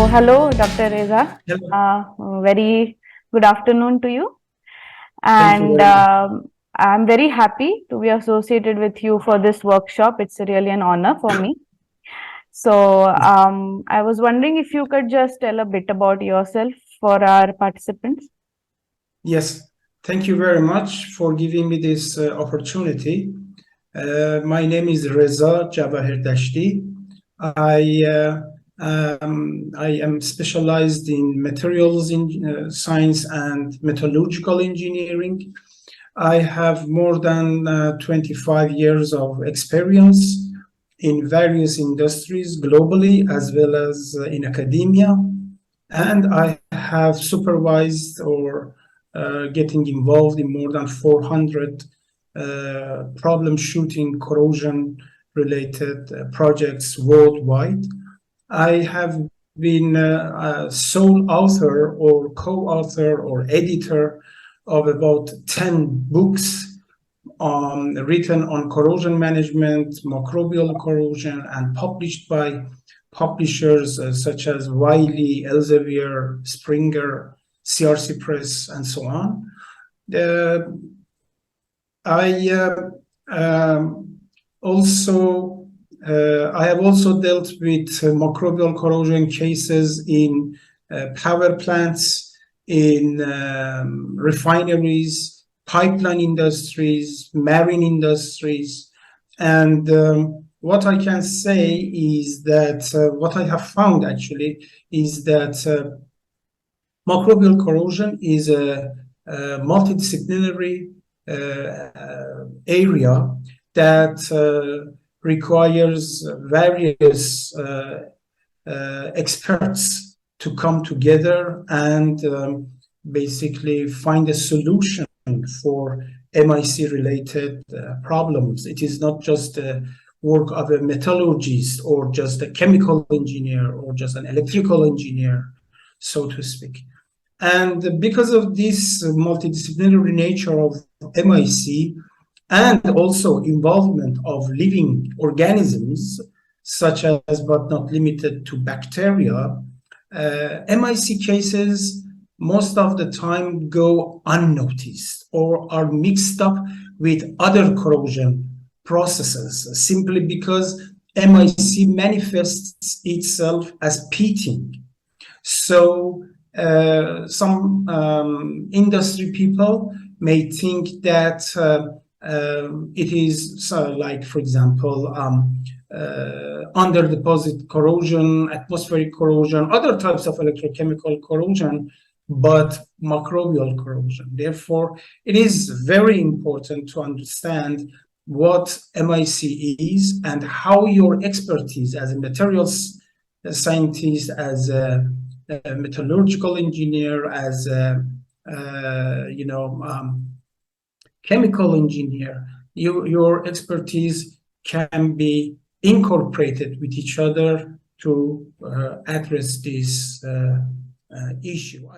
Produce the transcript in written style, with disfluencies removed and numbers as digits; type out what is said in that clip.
Hello, Dr. Reza. Hello. Very good afternoon to you. Thank you And very much. I'm very happy to be associated with you for this workshop. It's really an honor for me. So, I was wondering if you could just tell a bit about yourself for our participants. Yes, thank you very much for giving me this opportunity. My name is Reza Javaherdashti. I am specialized in materials science and metallurgical engineering. I have more than 25 years of experience in various industries globally as well as in academia. And I have supervised or getting involved in more than 400 problem shooting corrosion related projects worldwide. I have been a sole author or co-author or editor of about 10 books written on corrosion management, microbial corrosion, and published by publishers such as Wiley, Elsevier, Springer, CRC Press, and so on. I have also dealt with microbial corrosion cases in power plants, in refineries, pipeline industries, marine industries. And what I can say is that what I have found actually is that microbial corrosion is a multidisciplinary area that requires various experts to come together and basically find a solution for MIC related problems. It is not just the work of a metallurgist or just a chemical engineer or just an electrical engineer, so to speak. And because of this multidisciplinary nature of MIC and also involvement of living organisms, such as but not limited to bacteria, MIC cases most of the time go unnoticed or are mixed up with other corrosion processes simply because MIC manifests itself as pitting. So some industry people may think that it is like, for example, under deposit corrosion, atmospheric corrosion, other types of electrochemical corrosion, but microbial corrosion. Therefore, it is very important to understand what MIC is and how your expertise as a materials scientist, as a metallurgical engineer, as a chemical engineer, your expertise can be incorporated with each other to address this issue.